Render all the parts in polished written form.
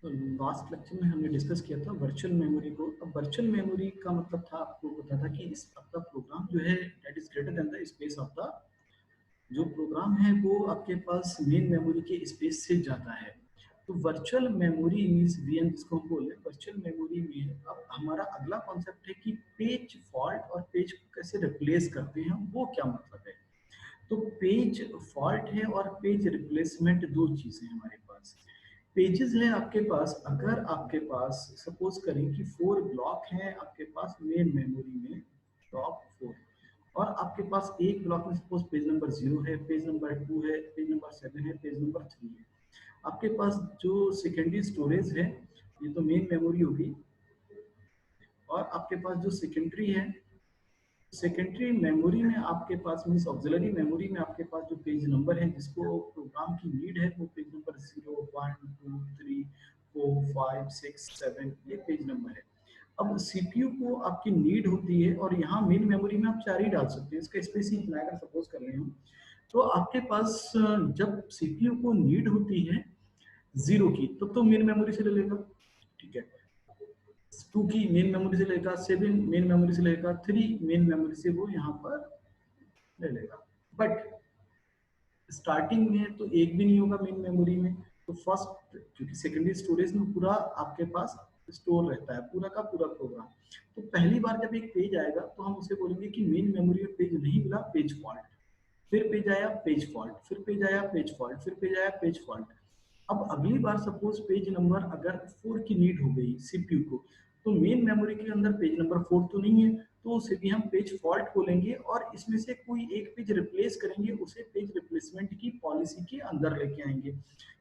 तो last lecture में हमने डिस्कस किया था वर्चुअल मेमोरी को। अब वर्चुअल मेमोरी का मतलब था, आपको पता था कि इस आपका प्रोग्राम जो है that is greater than the space of the, जो प्रोग्राम है वो आपके पास मेन मेमोरी के स्पेस से ज़्यादा है। तो वर्चुअल मेमोरी मीन्स वीएम जिसको हम बोल रहे हैं, वर्चुअल मेमोरी में अब हमारा अगला कॉन्सेप्ट है कि पेज फॉल्ट और पेज को कैसे रिप्लेस करते हैं, वो क्या मतलब है। तो पेज फॉल्ट है और पेज रिप्लेसमेंट दो चीजें हमारे पास। पेजेस है आपके पास, अगर आपके पास सपोज करें कि 4 ब्लॉक हैं आपके पास मेन मेमोरी में, टॉप 4, और आपके पास एक ब्लॉक में सपोज पेज नंबर 0 है, पेज नंबर 2 है, पेज नंबर 7 है, पेज नंबर 3 है। आपके पास जो सेकेंडरी स्टोरेज है, ये तो मेन मेमोरी होगी, और आपके पास जो सेकेंडरी है, सेकेंडरी मेमोरी में आपके पास मीन्स ऑक्सिलरी मेमोरी में आपके पास जो पेज नंबर है जिसको प्रोग्राम की नीड है, वो पेज नंबर 0, 1, 2, 3, 4, 5, 6, 7 ये पेज नंबर है। अब सीपीयू को आपकी नीड होती है, और यहाँ मेन मेमोरी में आप 4 ही डाल सकते हैं, इसका स्पेस ही इतना अगर सपोज कर रहे हम। तो आपके पास जब सीपीयू को नीड होती है 0 की, तो मेन मेमोरी से ले लेगा, ठीक है। 2 की मेन मेमोरी से लेगा, 7 मेन मेमोरी से लेगा, 3 मेन मेमोरी से वो यहाँ पर ले लेगा। बट स्टार्टिंग में तो एक भी नहीं होगा मेन मेमोरी में। तो फर्स्ट, क्योंकि सेकेंडरी स्टोरेज में पूरा आपके पास स्टोर रहता है, पूरा का पूरा प्रोग्राम। तो पहली बार जब एक पेज आएगा तो हम उसे बोलेंगे कि मेन मेमोरी में पेज नहीं मिला, पेज फॉल्ट। फिर पेज आया, पेज फॉल्ट, फिर पेज आया, पेज फॉल्ट, फिर पेज आया, पेज फॉल्ट। अब अगली बार सपोज पेज नंबर अगर 4 की नीड हो गई सीपीयू को, तो मेन मेमोरी के अंदर पेज नंबर 4 तो नहीं है, तो उसे भी हम पेज फॉल्ट बोलेंगे, और इसमें से कोई एक पेज रिप्लेस करेंगे, उसे पेज रिप्लेसमेंट की पॉलिसी के अंदर लेके आएंगे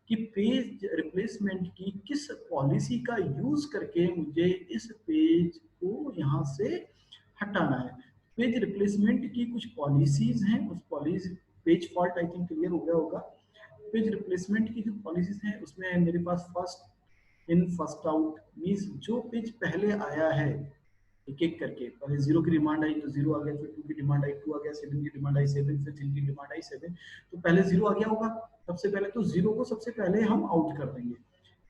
कि पेज रिप्लेसमेंट की किस पॉलिसी का यूज करके मुझे इस पेज को यहाँ से हटाना है। पेज रिप्लेसमेंट की कुछ पॉलिसीज हैं, उस policy, page fault I think clear हो गया होगा। पेज रिप्लेसमेंट की जो पॉलिसीज हैं उसमें है मेरे पास first in first out, means जो पेज पहले आया है एक एक करके, पहले 0 की डिमांड आई तो 0 आ गया, फिर 2 की डिमांड आई 2 आ गया, 7 की डिमांड आई 7, फिर 3 की डिमांड आई 7, तो पहले 0 आ गया होगा सबसे पहले, तो 0 को सबसे पहले हम आउट कर देंगे।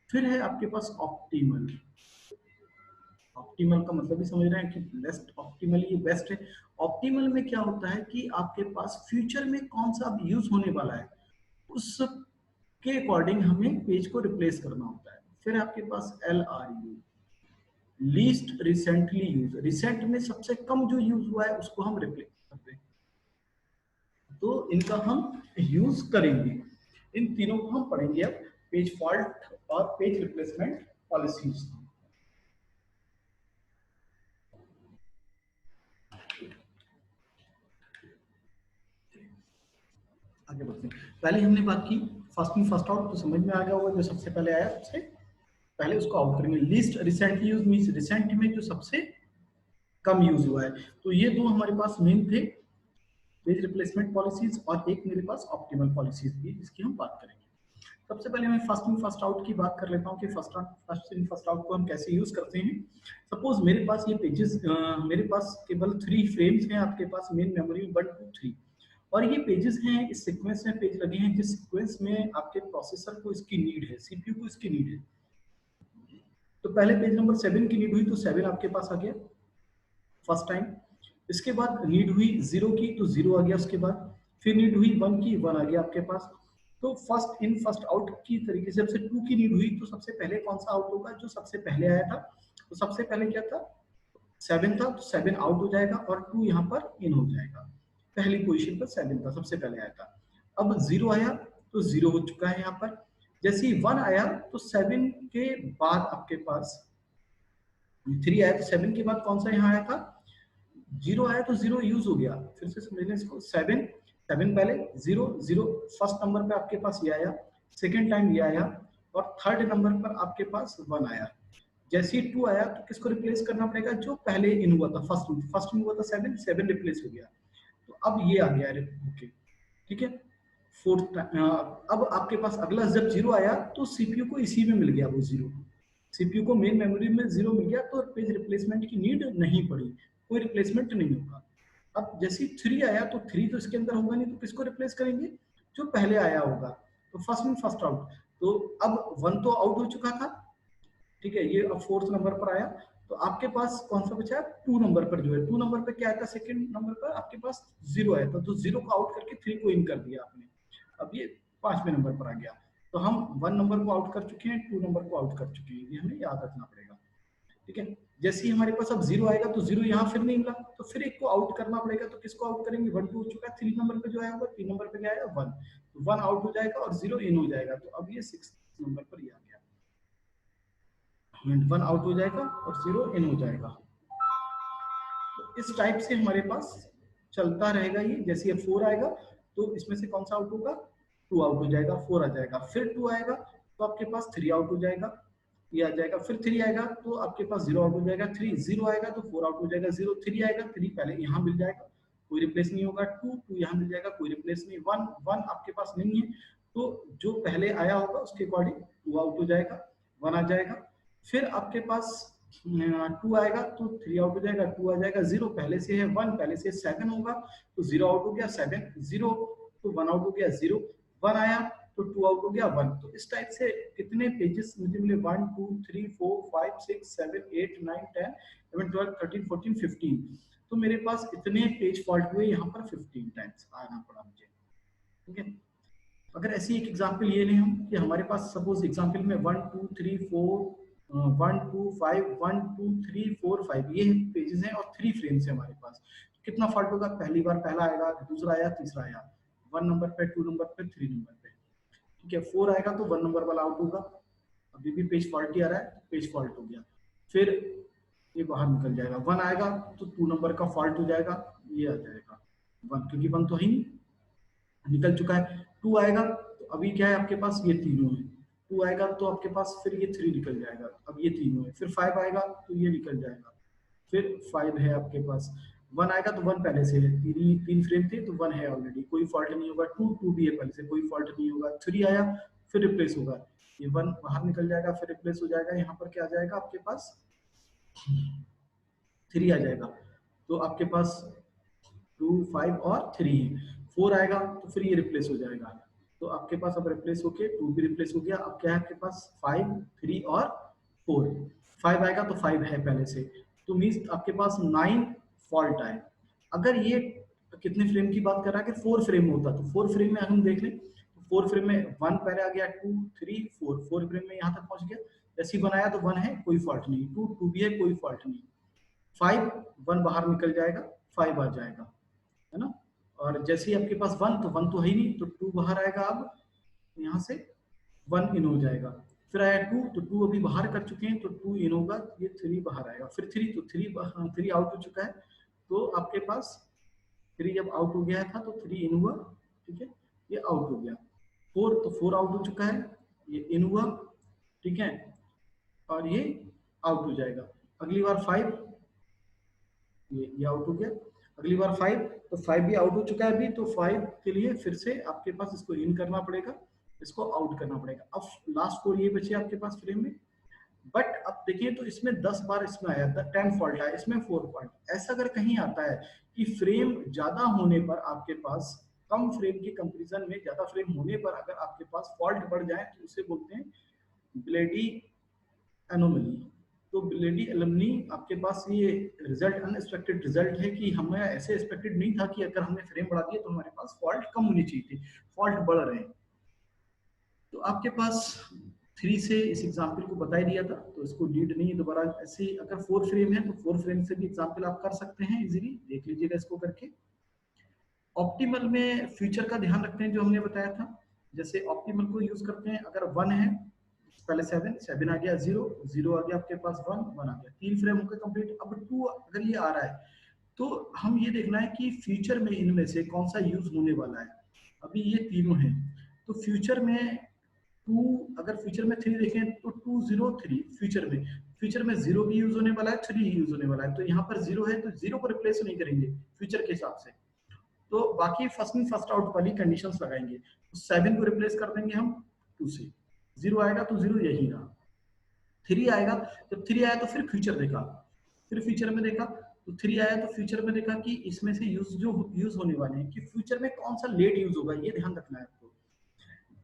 फिर है आपके पास ऑप्टिमल। ऑप्टिमल का मतलब भी समझ रहे हैं कि बेस्ट, ऑप्टिमल ये बेस्ट है। ऑप्टिमल में क्या होता है कि आपके पास फ्यूचर में कौन सा यूज होने वाला है उसके अकॉर्डिंग हमें पेज को रिप्लेस करना होता है। फिर आपके पास LRU, least recently use, recent में सबसे कम जो यूज हुआ है उसको हम रिप्लेस करते हैं, तो इनका हम यूज करेंगे। इन तीनों को हम पढ़ेंगे अब, पेज फॉल्ट और पेज रिप्लेसमेंट पॉलिसीज। आगे बढ़ते हैं। पहले हमने बात की फर्स्ट इन फर्स्ट आउट, तो समझ में आ गया होगा, जो सबसे पहले आया सबसे पहले उसको आउट करेंगे। Least recently use means recent में जो सबसे कम यूज हुआ है। तो ये दो हमारे पास मेन थे, पेज रिप्लेसमेंट पॉलिसीज, और एक मेरे पास ऑप्टिमल पॉलिसीज भी, जिसकी हम बात करेंगे। सबसे पहले मैं फर्स्ट इन फर्स्ट आउट की बात कर लेता हूँ कि फर्स्ट इन फर्स्ट आउट को हम कैसे यूज करते हैं। सपोज मेरे पास ये पेजेस, मेरे पास केवल 3 फ्रेम्स हैं आपके पास मेन मेमोरी में, 1, 2, 3, और ये पेजेस हैं, इस सीक्वेंस में पेज लगे हैं जिस सीक्वेंस में आपके प्रोसेसर को इसकी नीड है, सीपीयू को इसकी नीड है। तो पहले पेज नंबर 7 की नीड हुई तो 7 आपके पास आ गया फर्स्ट टाइम। इसके बाद नीड हुई 0 की तो 0 आ गया उसके बाद, फिर नीड हुई 1 की, 1 आ गया आपके पास। तो फर्स्ट इन फर्स्ट आउट की तरीके से जब से 2 की नीड हुई तो सबसे पहले कौन सा आउट होगा, जो सबसे पहले आया था। तो सबसे पहले क्या था, 7 था, तो 7 आउट हो जाएगा और 2 यहाँ पर इन हो जाएगा। पहली पोजीशन पर 7 था, सबसे पहले आया था। अब 0 आया तो 0 हो चुका है यहाँ पर। जैसे ही 1 आया तो 7 के बाद आपके पास 3 आया, तो 7 के बाद कौन सा यहाँ आया था, 0 आया, तो 0 यूज हो गया। फिर से समझ लें इसको, 7 पहले 0 0, फर्स्ट नंबर पे आपके पास ये आया, सेकंड टाइम ये आया, और थर्ड नंबर पर आपके पास 1 आया। जैसे ही 2 आया तो किसको रिप्लेस करना पड़ेगा, जो पहले इन हुआ था, फर्स्ट इन हुआ था 7, 7 रिप्लेस हो गया। तो अब ये आ गया, ओके ठीक है। फोर्थ, अब आपके पास अगला जब 0 आया तो सीपीयू को इसी में मिल गया वो 0, सीपीयू को मेन मेमोरी में 0 मिल गया, तो पेज रिप्लेसमेंट की नीड नहीं पड़ी, कोई रिप्लेसमेंट नहीं होगा। अब जैसे 3 आया तो 3 तो इसके अंदर होगा नहीं, तो किसको रिप्लेस करेंगे, जो पहले आया होगा। तो फर्स्ट इन फर्स्ट आउट, तो अब 1 तो आउट हो चुका था, ठीक है, ये अब 4th नंबर पर आया, तो आपके पास कौन सा बचा है, 2 नंबर पर जो है, 2 नंबर पे क्या आया था, सेकंड नंबर पर आपके पास 0 आया था, तो 0 को आउट करके 3 को इन कर दिया आपने। अब ये 5वें नंबर पर आ गया, तो हम 1 नंबर को आउट कर चुके हैं, 2 नंबर को आउट कर चुके हैं, ये हमें याद रखना पड़ेगा। ठीक है, जैसे ही हमारे पास अब 0 आएगा तो 0 यहाँ फिर नहीं मिला, तो फिर एक को आउट करना पड़ेगा, तो किसको आउट करेंगे, 1 2 हो चुका है, 3 नंबर पे जो आया होगा, 3 नंबर पे क्या आया 1, तो 1 आउट हो जाएगा और 0 इन हो जाएगा, तो अब ये 6 नंबर पर ही आ गया, 1 आउट हो जाएगा और 0 इन हो जाएगा। तो इस टाइप से हमारे पास चलता रहेगा ये, जैसे ये 4 आएगा तो इसमें से कौन सा आउट होगा, 2 आउट हो जाएगा, 4 आ जाएगा, फिर 2 आएगा तो आपके पास 3 आउट हो जाएगा, ये आ जाएगा, फिर 3 आएगा तो आपके पास 0 आउट हो जाएगा, 3 0 आएगा तो 4 आउट हो जाएगा, 0 3 आएगा, 3 पहले यहाँ मिल जाएगा, कोई रिप्लेस नहीं होगा, 2 2 यहाँ मिल जाएगा, कोई रिप्लेस नहीं, 1 1 आपके पास नहीं है, तो जो पहले आया होगा उसके अकॉर्डिंग 2 आउट हो जाएगा, 1 आ जाएगा, फिर आपके पास 2 आएगा तो 3 आउट हो जाएगा, 2 आ जाएगा, 0 पहले से है, 1 पहले से 7 होगा तो 0 आउट हो गया, 7 0 तो 1 आउट हो गया, 0 1 आया तो 2 आउट हो गया, 1। तो इस टाइप से कितने पेजेस मुझे मिले, 1 2 3 4 5 6 7 8 9 10 11 12 13 14 15, तो मेरे पास इतने पेज फॉल्ट हुए यहाँ पर 15 टाइम्स आना पड़ा मुझे। ठीक है, अगर ऐसी एक एग्जांपल ये लें हम कि हमारे पास सपोज एग्जांपल में 1 2 3 4 1 2 5 1 2 3 4 5 ये पेजेस हैं और 3 फ्रेम्स हैं हमारे पास, तो कितना फॉल्ट होगा, पहली बार पहला आएगा, दूसरा आया, तीसरा आया, 1 नंबर पे, 2 नंबर पे, 3 नंबर पे। ठीक है, 4 आएगा तो 1 नंबर वाला आउट होगा, अभी भी पेज फॉल्ट ही आ रहा है, पेज फॉल्ट हो गया, फिर ये बाहर निकल जाएगा, 1 आएगा तो 2 नंबर का फॉल्ट हो जाएगा, ये आ जाएगा 1, क्योंकि 1 तो ही निकल चुका है, 2 आएगा तो अभी क्या है आपके पास, ये तीनों है, 2 आएगा तो आपके पास फिर ये 3 निकल जाएगा, अब ये तीनों है, फिर 5 आएगा तो ये निकल जाएगा, फिर 5 है आपके पास, 1 आएगा तो 1 पहले से है, तीन फ्रेम थे तो 1 है ऑलरेडी, कोई फॉल्ट नहीं होगा, 2 भी है पहले से, कोई फॉल्ट नहीं होगा, 3 आया फिर रिप्लेस होगा, ये 1 बाहर निकल जाएगा, फिर रिप्लेस हो जाएगा, यहाँ पर क्या आ जाएगा आपके पास 3 आ जाएगा, तो आपके पास 2 5 और 3 है, 4 आएगा तो फिर ये रिप्लेस हो जाएगा, तो आपके पास अब रिप्लेस होके 2 भी रिप्लेस हो गया, अब क्या है आपके पास 5 3 और 4, 5 आएगा तो 5 है पहले से, तो मीन्स आपके पास 9 फॉल्ट आए। अगर ये कितने फ्रेम की बात कर रहा है, अगर 4 फ्रेम होता तो 4 फ्रेम में हम देख लें, तो 4 फ्रेम में 1 पहले आ गया, 2 3 4 4 फ्रेम में यहाँ तक पहुंच गया, जैसे ही बनाया तो 1 है, कोई फॉल्ट नहीं, 2 2 भी है, कोई फॉल्ट नहीं, 5 1 बाहर निकल जाएगा, 5 आ जाएगा, है ना, और जैसे ही आपके पास 1 तो 1 तो है ही नहीं, तो 2 बाहर आएगा, अब यहाँ से 1 इन हो जाएगा, फिर आया 2 तो 2 अभी बाहर कर चुके हैं तो 2 इन होगा, ये 3 बाहर आएगा, फिर 3 तो 3 आउट हो चुका है, तो आपके पास 3 जब आउट हो गया था तो 3 इन हुआ, ठीक है, ये आउट हो गया, 4 तो 4 आउट हो चुका है, ये इन हुआ, ठीक है, और ये आउट हो जाएगा, अगली बार 5 ये आउट हो गया, अगली बार 5 तो 5 भी आउट हो चुका है अभी, तो 5 के लिए फिर से आपके पास इसको इन करना पड़ेगा, इसको आउट करना पड़ेगा, अब लास्ट 4 ये बचे आपके पास फ्रेम में, बट अब देखिए तो इसमें 10 बार इसमें आया था, 10 फॉल्ट आया, इसमें 4 फॉल्ट, ऐसा अगर कहीं आता है कि फ्रेम ज्यादा होने पर आपके पास, कम फ्रेम के कंपैरिजन में ज्यादा फ्रेम होने पर अगर आपके पास फॉल्ट बढ़ जाए तो उसे बोलते हैं ब्लेडी एनोमली। तो ब्लेडी एलमनी आपके पास ये रिजल्ट अनएक्सपेक्टेड रिजल्ट है कि हमें ऐसे एक्सपेक्टेड नहीं था कि अगर हमने फ्रेम बढ़ा दिया तो हमारे पास फॉल्ट कम होनी चाहिए थी, फॉल्ट बढ़ रहे हैं। तो आपके पास 3 से इस एग्जांपल को बता ही दिया था, तो इसको नीड नहीं है दोबारा, ऐसे अगर 4 फ्रेम है तो 4 फ्रेम से भी एग्जांपल आप कर सकते हैं इजीली, देख लीजिएगा इसको करके। ऑप्टिमल में फ्यूचर का ध्यान रखते हैं जो हमने बताया था, जैसे ऑप्टिमल को यूज करते हैं, अगर 1 है पहले 7 7 आ गया, 0 0 आ गया आपके पास, 1 1 आ गया, 3 फ्रेम होकर कंप्लीट। अब 2 अगर ये आ रहा है तो हम ये देखना है कि फ्यूचर में इनमें से कौन सा यूज होने वाला है, अभी ये तीनों हैं, तो फ्यूचर में 2, अगर फ्यूचर में 3 देखें तो 2 0 3 फ्यूचर में 0 भी यूज होने वाला है, 3 यूज होने वाला है, तो यहाँ पर 0 है तो 0 को रिप्लेस नहीं करेंगे फ्यूचर के हिसाब से, तो बाकी फर्स्ट इन फर्स्ट आउट वाली कंडीशंस लगाएंगे, तो 7 को रिप्लेस कर देंगे हम 2 से, 0 आएगा तो 0 यही रहा, 3 आएगा, जब 3 आया तो फिर फ्यूचर देखा, फिर फ्यूचर में देखा तो 3 आया तो फ्यूचर में देखा कि इसमें से यूज होने वाले हैं कि फ्यूचर में कौन सा लेट यूज होगा, ये ध्यान रखना है आपको।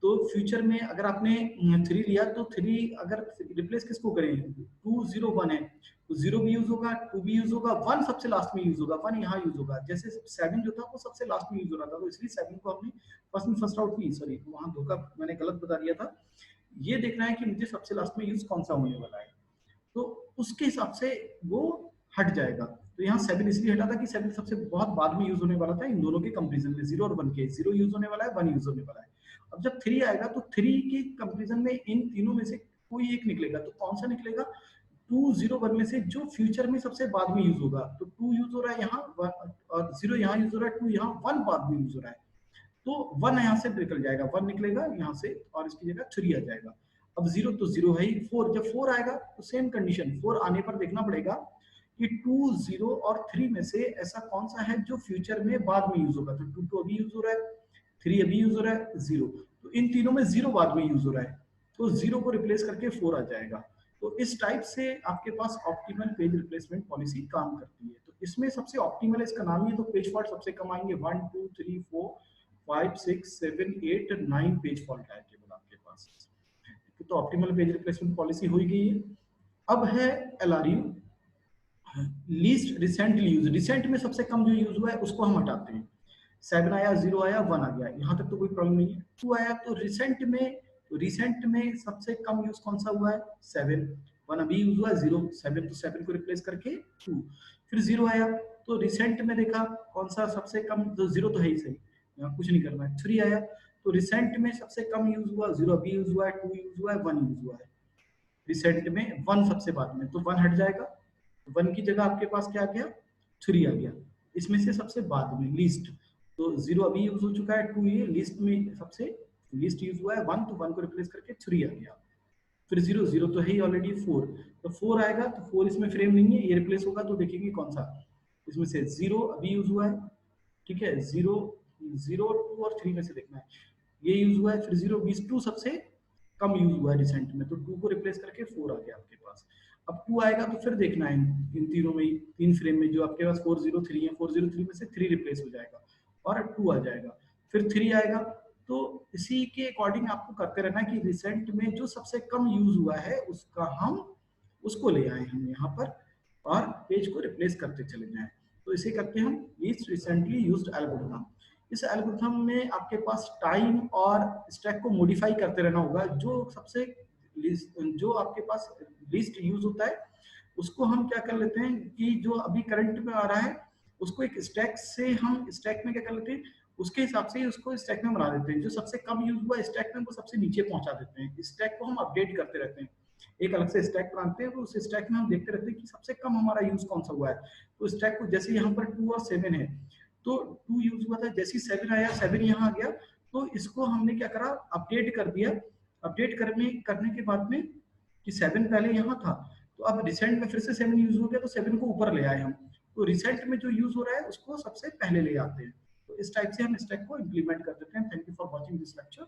तो फ्यूचर में अगर आपने 3 लिया तो 3 अगर रिप्लेस किसको करें, 2 0 1 है तो 0 भी यूज होगा, 2 भी यूज होगा, 1 सबसे लास्ट में यूज होगा, 1 यहाँ यूज होगा। जैसे 7 जो था वो सबसे लास्ट में यूज हो रहा था, तो इसलिए 7 को हमने फर्स्ट इन फर्स्ट आउट की, सॉरी वहां धोखा मैंने गलत बता दिया था। ये देखना है कि मुझे सबसे लास्ट में यूज कौन सा होने वाला है, तो उसके हिसाब से वो हट जाएगा। तो यहाँ 7 इसलिए हटा था कि 7 सबसे बहुत बाद में यूज होने वाला था इन दोनों के कंपैरिजन में, 0 और 1 के। 0 यूज होने वाला है, 1 यूज होने वाला है। अब जब 3 आएगा तो 3 के कंपैरिजन में इन तीनों में से कोई एक निकलेगा, तो कौन सा निकलेगा, 2 0 1 में से जो फ्यूचर में सबसे बाद में यूज होगा। तो 2 यूज हो रहा है यहाँ, और 0 यहाँ यूज हो रहा है, 2 यहाँ, 1 बाद में यूज हो रहा है, तो 1 यहाँ से निकल जाएगा, 1 निकलेगा यहाँ से और इसकी जगह 3 आ जाएगा। अब 0 तो 0 है ही, 4 जब 4 आएगा तो सेम कंडीशन, 4 आने पर देखना पड़ेगा कि 2 0 और 3 में से ऐसा कौन सा है जो फ्यूचर में बाद में यूज होगा। तो 2 तो अभी यूज हो रहा है, 3 अभी यूज हो रहा है, 0, तो इन तीनों में 0 बाद में यूज हो रहा है, तो 0 को रिप्लेस करके 4 आ जाएगा। तो इस टाइप से आपके पास ऑप्टिमल पेज रिप्लेसमेंट पॉलिसी काम करती है। तो इसमें सबसे ऑप्टिमल इसका नाम ही है, तो पेज फॉल्ट सबसे कम आएंगे, 1 2 3 4 5 6 7 8 9 पेज फॉल्ट है केवल आपके पास। तो ऑप्टिमल पेज रिप्लेसमेंट पॉलिसी हो गई है। अब है LRU, least recently use. Recent में सबसे कम जो यूज हुआ है उसको हम हटाते हैं। 7 आया, 0 आया, 1 आ गया, यहाँ तक तो कोई प्रॉब्लम नहीं है। 2 आया तो रिसेंट में सबसे कम यूज कौन सा हुआ है, 7, 1 अभी यूज हुआ है, 0, 7 तो 7 को रिप्लेस करके 2। फिर 0 आया तो रिसेंट में देखा कौन सा सबसे कम, तो 0 तो है ही सही, यहाँ कुछ नहीं करना है। 3 आया तो रिसेंट में सबसे कम यूज हुआ, 0 अभी यूज हुआ है, 2 यूज हुआ है, 1 यूज हुआ है। रिसेंट में 1 सबसे बाद में, तो 1 हट जाएगा, 1 की जगह आपके पास क्या आ गया, 3 आ गया। इसमें से सबसे बाद में लीस्ट, तो 0 अभी यूज हो चुका है, 2 ये लिस्ट में सबसे लीस्ट यूज हुआ है, 1, तो 1 को रिप्लेस करके 3 आ गया। फिर 0 0 तो है ही ऑलरेडी, 4, तो 4 आएगा, तो 4 इसमें फ्रेम नहीं है, ये रिप्लेस होगा, तो देखेंगे कौन सा इसमें से 0 अभी यूज हुआ है, ठीक है, 0 0 2 और 3 में से देखना है, ये यूज हुआ है। फिर 0 20 2 सबसे कम यूज हुआ है रिसेंट में, तो 2 को रिप्लेस करके 4 आ गया आपके पास। अब 2 आएगा तो फिर देखना है इन तीनों में, तीन फ्रेम में जो आपके पास 403 है, 403 में से 3 रिप्लेस हो जाएगा और 2 आ जाएगा। फिर 3 आएगा, तो इसी के अकॉर्डिंग आपको करते रहना कि रिसेंट में जो सबसे कम यूज हुआ है उसका हम उसको ले आए हम यहाँ पर और पेज को रिप्लेस करते चले जाएं। तो इसे करते हैं हम लीस्ट रिसेंटली यूज्ड एल्गोरिथम। इस एल्गोरिथम में आपके पास टाइम और स्टैक को मॉडिफाई करते रहना होगा। जो सबसे जो आपके पास लिस्ट यूज होता है उसको हम क्या कर लेते हैं कि जो अभी करंट में आ रहा है उसको एक स्टैक से हम स्टैक में क्या कर लेते हैं, उसके हिसाब से उसको स्टैक में बना देते हैं। जो सबसे कम यूज हुआ स्टैक में वो सबसे नीचे पहुंचा देते हैं। स्टैक को हम अपडेट करते रहते हैं, एक अलग से स्टैक बनाते हैं, तो उस स्टैक में हम देखते रहते हैं कि सबसे कम हमारा यूज कौन सा हुआ है। तो स्टैक को जैसे यहाँ पर 2 और 7 है, तो 2 यूज हुआ था, जैसे 7 आया 7 यहाँ आ गया, तो इसको हमने क्या करा, अपडेट कर दिया। अपडेट करने के बाद में कि 7 पहले यहाँ था, तो अब रिसेंट में फिर से 7 यूज हो गया, तो 7 को ऊपर ले आए हम। तो रिसेंट में जो यूज हो रहा है उसको सबसे पहले ले आते हैं। तो इस टाइप से हम स्टैक को इंप्लीमेंट कर देते हैं। Thank you for watching this lecture.